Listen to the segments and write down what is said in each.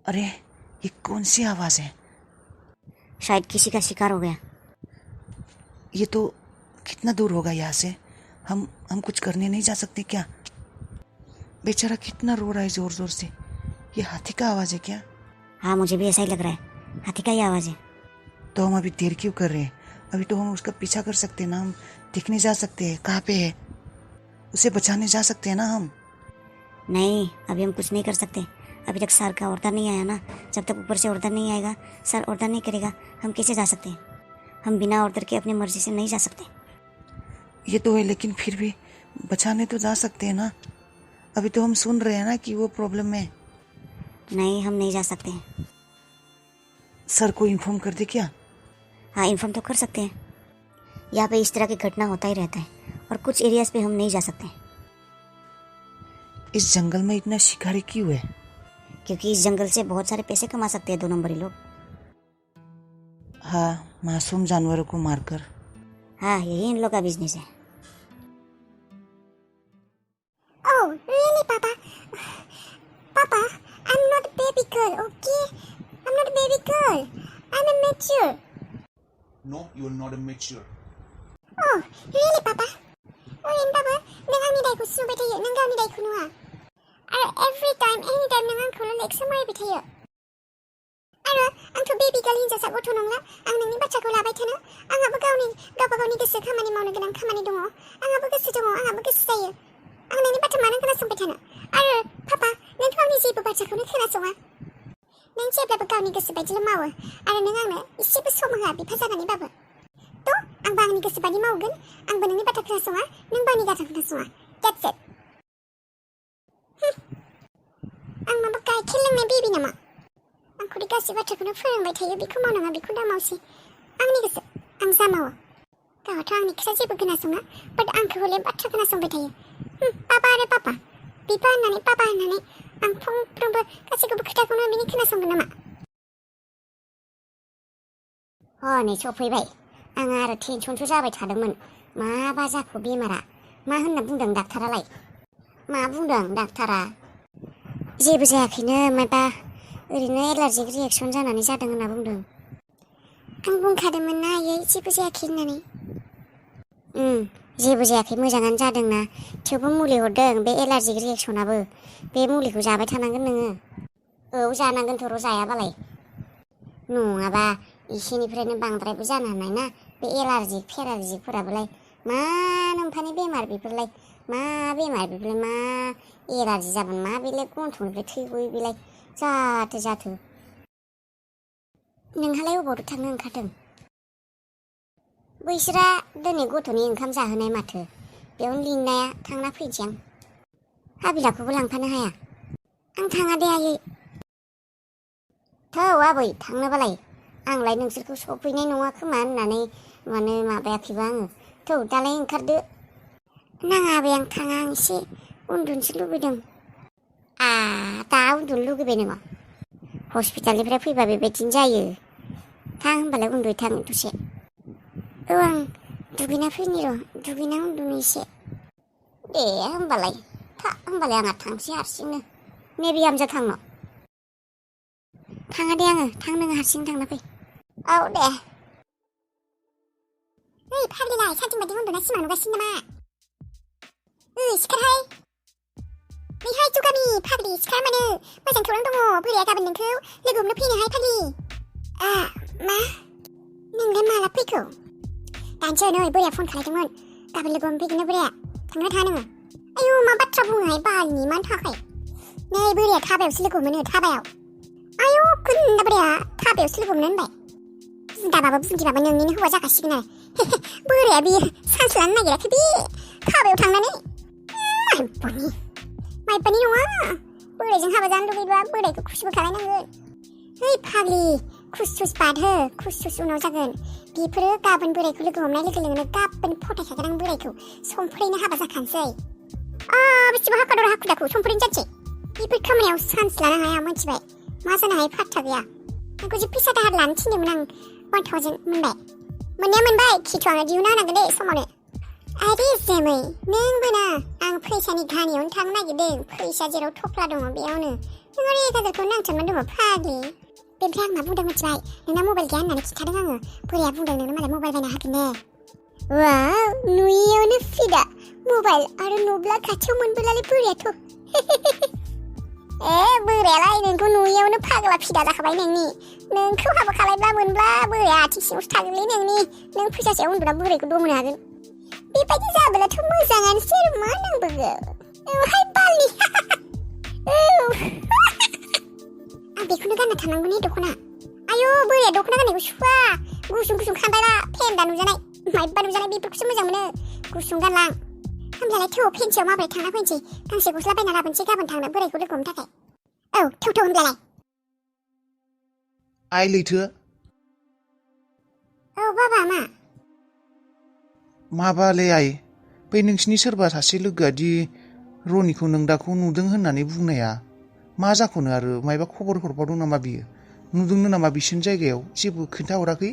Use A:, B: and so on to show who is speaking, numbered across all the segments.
A: अरे ये कौन सी आवाज है?
B: शायद किसी का शिकार हो गया।
A: ये तो कितना दूर होगा यहाँ से? हम कुछ करने नहीं जा सकते क्या? बेचारा कितना रो रहा है जोर जोर से। ये हाथी का आवाज है क्या?
B: हाँ, मुझे भी ऐसा ही लग रहा है, हाथी का ही आवाज है।
A: तो हम अभी देर क्यों कर रहे हैं? अभी तो हम उसका पीछा कर सकते हैं ना, हम देखने जा सकते हैं कहाँ पे है, उसे बचाने जा सकते हैं ना हम।
B: नहीं, अभी हम कुछ नहीं कर सकते। अभी तक सर का ऑर्डर नहीं आया ना। जब तक ऊपर से ऑर्डर नहीं आएगा, सर ऑर्डर नहीं करेगा, हम कैसे जा सकते हैं? हम बिना ऑर्डर के अपनी मर्जी से नहीं जा सकते।
A: ये तो है, लेकिन फिर भी बचाने तो जा सकते हैं ना। अभी तो हम सुन रहे हैं ना कि वो प्रॉब्लम में।
B: नहीं, हम नहीं जा सकते हैं।
A: सर को इन्फॉर्म कर दे क्या?
B: हाँ, इन्फॉर्म तो कर सकते हैं। यहाँ पे इस तरह की घटना होता ही रहता है और कुछ एरियाज पे हम नहीं जा सकते।
A: इस जंगल में इतना शिकारी क्यों है?
B: क्योंकि इस जंगल से बहुत सारे पैसे कमा सकते हैं 2 नंबरी लोग।
A: हाँ, मासूम जानवरों को मारकर।
B: हाँ, यही इन लोग का बिजनेस है।
C: Oh, really, Papa? Papa, I'm not a baby girl, okay? I'm not a baby girl. I'm a mature.
D: No, you are not a mature.
C: Oh, really, Papa? Oh, and Papa, nang ang niday ko sunubay tayo, nang gaw niday ko nuha. Every time, anytime nang ang kulo like sumay bitayo. Ang to baby girl hinja sa gotho nangla, ang nangni bacha ko labay thana, ang abo gawni goso khamani mawno gonang khamani dongo, ang abo goso dongo, ang abo goso jayo. Ang nangni bacha manang खोनासंबाय थानो। आरो पापा, नों गावनि जेबो बाथ्राखौनो खोनासङा। नों जेब्लाबो गावनि गोसो बायदिल' मावो आरो नों आंनो इसेबो सम होआ बिफा जानानैबाबो। थ' आंबो आंनि गोसो बायदि मावगोन, आंबो नोंनि बाथ्रा खोनासङा, नोंबो आंनि बाथ्रा खोनासङा। That's it. आं माबा गाइखेर लोंनाय बेबि नामा? आंखौ गासै बाथ्राखौनो फोरोंबाय थायो, बेखौ मावनाङा बेखौ दामावसै। आंनि गोसो, आं जा मावो। गावहाथ' आंनि खोथा जेबो खोनासङा, बाट आंखौ हले बाथ्रा खोनासंबाय थायो। पापा आरो पापा, बिफा होननानै पापा होननानै आं फंफ्रोमबो गासैखौबो खोथाखौनो बिनि खोनासंगोन नामा?
B: नै सफैबाय। आं आरो टेनसनसो जाबाय थादोंमोन। माबा जाखो बेमारा? मा होनना बुंदों डाक्टारालाय? मा बुंदों डाक्टारा? जेबो जायाखैनो, माबा ओरैनो एलार्जिक रिएक्सन जानानै जादों होनना बुंदों।
C: आं बुंखादोंमोन ना आयै जेबो जायाखै होननानै।
B: जेबो जायाखै, मोजाङानो जादोंना। थेवबो मुलि हरदों, बे एलार्जिक रिएक्सनाबो। बे मुलिखौ जाबाय थानांगोन नोङो। औ, जानांगोनथ' र' जायाबालाय। नङाबा एसेनिफ्रायनो बांद्रायबो जानो हानाय ना। बे एलार्जिक फेरार्जिकफोराबोलाय मा नोम्फानि बेमार बेफोरलाय? मा बेमार बेफोरलाय? मा एलार्जि जागोन? मा बेलाय गन्थंनिफ्राय थै गयो बेलाय? जाथो।
C: नोंहालाय अबावथो थांनो ओंखारदों?
B: बैसोरा दिनै गथ'नि ओंखाम जाहोनाय माथो। बेयावनो लिंनाया, थांना फैनोसै आं। हाबिलाखौबो लांफानो हाया?
C: आं थाङा दे आयै।
B: थौ आबै, थांनोबालाय। आंलाय नोंसोरखौ सफैनाय नङा खोमा होननानै माने माबायाखैबा आङो। थौ दालाय ओंखारदो।
C: नाङा आबै, आं थाङा, आं एसे उन्दुनोसो लुबैदों।
B: दा उन्दुनो लुगैबाय नोङो? हस्पिटालनिफ्राय फैबा बेबायदिनो जायो। थां होनबालाय उन्दुयै थां दसे।
C: औ, आं दुगैना फैनि र', दुगैना उन्दुनो एसे।
B: दे होमबालाय आंहा थांसै हारसिंनो। ने बिहामजो थांनो?
C: थाङा दे आङो, थां नोङो हारसिं थांना फै।
B: औ दे।
C: ओइ फाग्लिलाय, साथिं बायदि उन्दुना सिमां नुगासिनो नामा? ओइ सिखारहाय। नैहाय जुगामि फाग्लि, सिखार मानो? मोजां खौरां दङ, बोराया गाबोन नोंखौ लोगो हमनो फैनोहाय फाग्लि। मा? नोंलाय माला फैखो? दानसो नै बोराया फन खालायदोंमोन, गाबोन लोगो हमफैगोननो बोराया। थांनो थाङा नोङो? आयौ, मा बाथ्रा बुङोहाय बालनि, मानो थाखाय? नै बोराया थाबायावसो लोगो हमोनो, थाबायाव। आयौ, गोनदा बोराया थाबायावसो लोगो हमनो होनबाय। बुन्दाबाबो बुन्दिबाबो नोंनिनो हौवा जाखासिगोन आरो। बोराया बियो सान्स लानो नागिराखै बे थाबायाव थांनानै। माइबानि नङा। बोरायजों हाबा जानो लुगैबा बोरायखौ खुसिबो खालायनांगोन। ओइ फाग्लि, खुस बादहो, खुस उनाव जागोन। बेफोरो गाबोन बोरायखौ लोगो हमनाय लोगो लोगोनो गाबोन फथायखागोन आं बोरायखौ। समफोरैनो हाबा जाखानोसै। बेसेबा हाखु दाखु समफोरैनो जानोसै। बेफोर खामानियाव सान्स लानो हाया, मिथिबाय? मा जानो हायो फात्ता गैया। नोंखौ जि फैसा दाहार लानो थिनदोंमोन आं, 1000 मोनबाय। मोननाया मोनबाय, खिन्थु आंनो दिहुनना होनांगोन दे समावनो। आरे जोमै नोंबो ना आं फैसानि घानियावनो थांनो नागिरदों फैसा जेराव थफ्ला दङ बेयावनो नों आरो 1000खौ नांथाबनानै दङ फाग्लि बेनिफ्राय आं मा बुंदों मिथिबाय नोंना मबाइल गैया होननानै खिन्थादों आङो बोराया बुंदों नोंनो मालाय मबाइल बायना होगोन नो वाव नुयियावनो फिदा मबाइल आरो नुब्ला खाथियाव मोनबोलालाय बोरायाथ' बोरायालाय नोंखौ नुयियावनो फाग्ला फिदा जाखाबाय नोंखौ हाबा खालायब्ला मोनब्ला बोराया आथिं सिङावसो थागोनलै नों फैसासेयाव उन्दुना बोरायखौ दमनो हागोन बेबायदि जाब्लाथ' मोजाङानोसै आरो मा नांबावगौ औहाय बालि आं बेखौनो गानना थानांगौनि दख'ना आयौ बोराया दख'ना गाननायखौ सुखुवा गुसुं खान्दाला फेन्दा नुजानाय माइबा नुजानाय बेफोरखौसो मोजां मोनो गुसुं गानलां होमब्लालाय थौ फेन्सियाव माबोरै थांना फैनोसै गांसे गस्ला बायना लाबोनोसै गाबोन थांनो बोरायखौ लोगो हमनो थाखाय औ थौ होमब्लालाय
A: आइ लैथो
C: औ बाबा मा
A: माबालै आइ बै नोंसिनि सोरबा सासे लोगोआ दि रनिखौ नोंदाखौ नुदों होननानै बुंनाया मा जाखौनो आरो मायबा खबर हरबावदों नामा बियो नुदोंनो नामा बिसोरनि जायगायाव जेबो खोन्थाहराखै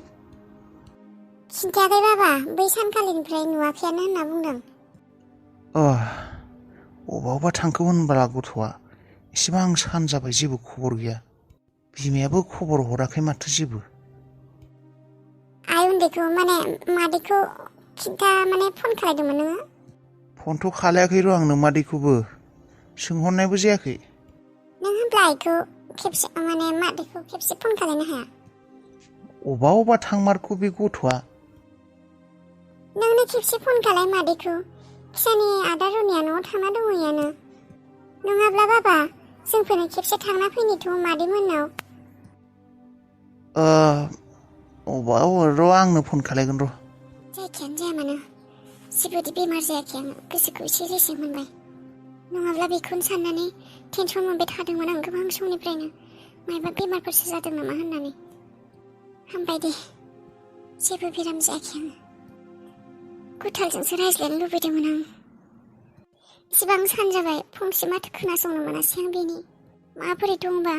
C: खिन्थायाखै बाबा बै सानखालिनिफ्राय नुवाखैयानो होनना बुंदों
A: अबावबा थांखो होनब्ला गथ'आ एसेबां सान जाबाय जेबो खबर गैया बिमायाबो खबर हराखै माथो जेबो
C: आइ उन्दैखौ माने मादैखौ खिन्था माने फन खालायदोंमोन नोङो
A: फनथ' खालायाखै र' आंनो मादैखौबो सोंहरनायबो जायाखै
C: नों होनब्ला आइखौ खेबसे माने मादैखौ खेबसे फन खालायनो हाया
A: अबावबा थांमारखौ बे गथ'आ
C: नोंनो खेबसे फन खालाय मादैखौ फिसानि आदा रनिया न'आव थांना दंहैयानो नङाब्ला बाबा जोंफोरनो खेबसे थांना फैनोथ' मादैमोननाव
A: अबाव र' आंनो फन खालायगोन र'
C: जायखियानो जाया मानो जेबोदि बेमार जायाखै आं गोसोखौ एसे रेजें मोनबाय नङाब्ला बेखौनो साननानै टेनसन मोनबाय थादोंमोन आं गोबां समनिफ्रायनो मायबा बेमारफोरसो जादों नामा होननानै हामबाय दे जेबो बेराम जायाखै आङो गुथालजोंसो रायज्लायनो लुबैदोंमोन आं एसेबां सान जाबाय फंसे माथो खोनासंनो मोनासै आं बेनि माबोरै दंबा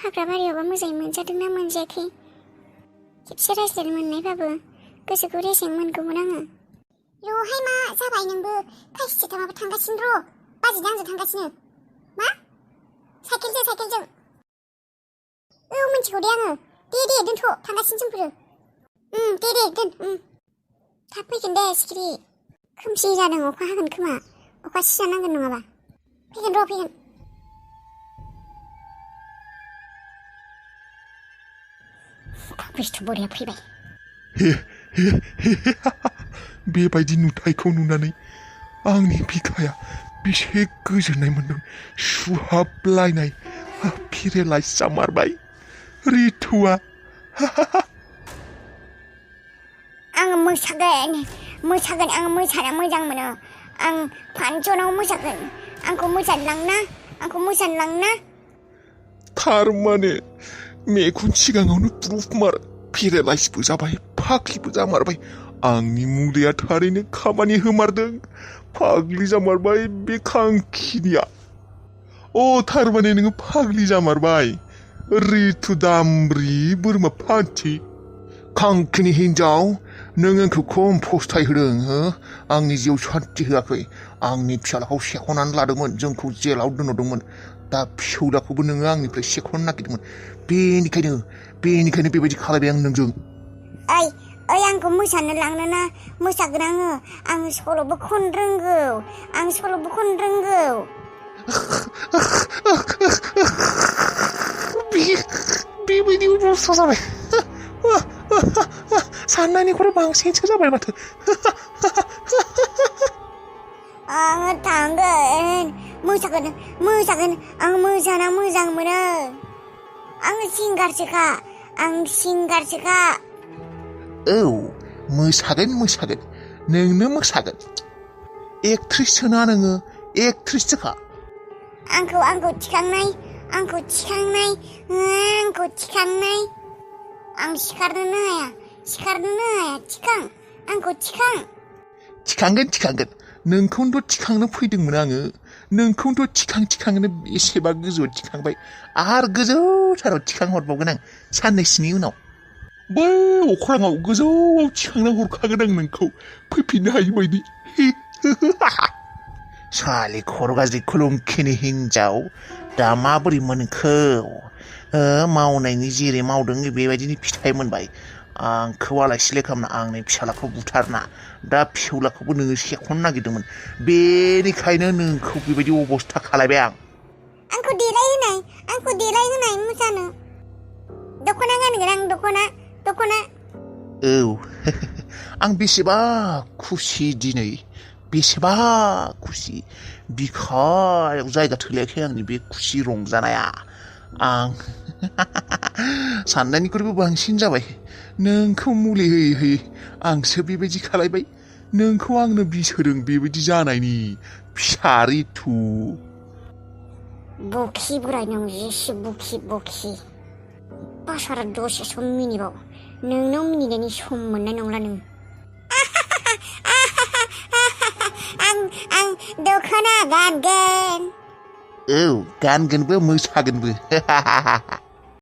C: हाग्रा बारियावबा मोजाङै मोनजादोंना मोनजायाखै खेबसे रायज्लायनो मोननायबाबो गोसोखौ रेजें मोनगौमोन आङो र'हाय मा जाबाय नोंबो खायसे थामाबो थांगासिनो र' बाजै आंजों थांगासिनो मा साइकेलजों औ मिथिगौ दे आङो दे दोनथ' थांगासिनो जोंफोरो दे दोन थाब फैगोन दे सिखिरि खोमसि जादों अखा हागोन खोमा अखा सिजानांगोन नङाबा फैगोन बिस्थु बरिया फैबाय
E: बेबायदि नुथायखौ नुनानै आंनि बिखाया बेसे गोजोननाय मोन्दों सुहाबलायनाय पेरालाइज जामारबाय रितुआ
C: आं मोसागोन आं मोसानो मोजां मोनो आं फांसनाव मोसागोन आंखौ मोसानो लांना
E: थारमाने मेगन सिगाङावनो प्रुफ मार पेरालाइजबो जाबाय फाग्लिबो जामारबाय आंनि मुलिया थारैनो खामानि होमारदों फाग्लि जामारबाय बे खांखिनिया थारमाने नोङो फाग्लि जामारबाय रितु दामब्रि बोरमा फान्थि खांखिनि हिन्जाव नों आंखौ खम फस्थाय होदों आंनि जिउ सान्थि होआखै आंनि फिसालाखौ सेख'नानै लादोंमोन जोंखौ जेलाव दोनहरदोंमोन दा फिसौलाखौबो नोङो आंनिफ्राय सेख'नो नागिरदोंमोन बेनिखायनो बेबायदि खालायबाय आं नोंजों
C: ओइ आंखौ मोसानो लांनो ना मोसागोन आङो सल'बो खननो रोंगौ
E: बेबायदि अबस्था जाबाय साननायनिख्रुइ बांसिनसो जाबाय माथो
C: आङो थांगोन मोसागोन आं मोसाना मोजां मोनो आं सिंगारसोखा
E: मोसागोन नोंनो मोसागोन एक्ट्रिससोना नोङो एक्ट्रिससोखा
C: आंखौ थिखांनाय आं सिखारनोनो हाया आंखौ थिखां
E: थिखांगोन नोंखौनोथ' थिखांनो फैदोंमोन आङो नोंखौनोथ' थिखांनो बेसेबा गोजौआव थिखांबाय आरो गोजौथाराव थिखांहरबावगोन आं साननैसोनि उनाव बै अख्राङाव गोजौआव थिखांना हरखागोन आं नोंखौ फैफिननो हायि बायदि
A: सालि खर' गाज्रि खुलुंखिनि हिन्जाव दा माबोरै मोनखो मावनायनि जेरै मावदों बेबायदिनो फिथाइ मोनबाय आंखौ आलाय सिलाय खालामना आंनि फिसालाखौ बुथारना दा फिसौलाखौबो नोङो सेख'नो नागिरदोंमोन बेनिखायनो नोंखौ बेबायदि अबस्था खालायबाय आं
C: आंखौ देलायहोनाय मोजानो दख'ना गानगोन आं दख'ना
A: औ आं बेसेबा खुसि दिनै बेसेबा खुसि बिखायाव जायगा थोलायाखै आंनि बे खुसि रंजानाया आं साननायनिख्रुइबो बांसिन जाबाय नोंखौ मुलि होयै होयै आंसो बेबायदि खालायबाय नोंखौ आंनो बिस होदों बेबायदि जानायनि फिसारिथु
B: बखि बोराय नों जेसे बखि बासारा दसे सम मिनिबाव नोंनाव मिनिनायनि सम मोननाय नंला नों
C: आं दख'ना गानगोन
A: औ गानगोनबो मोसागोनबो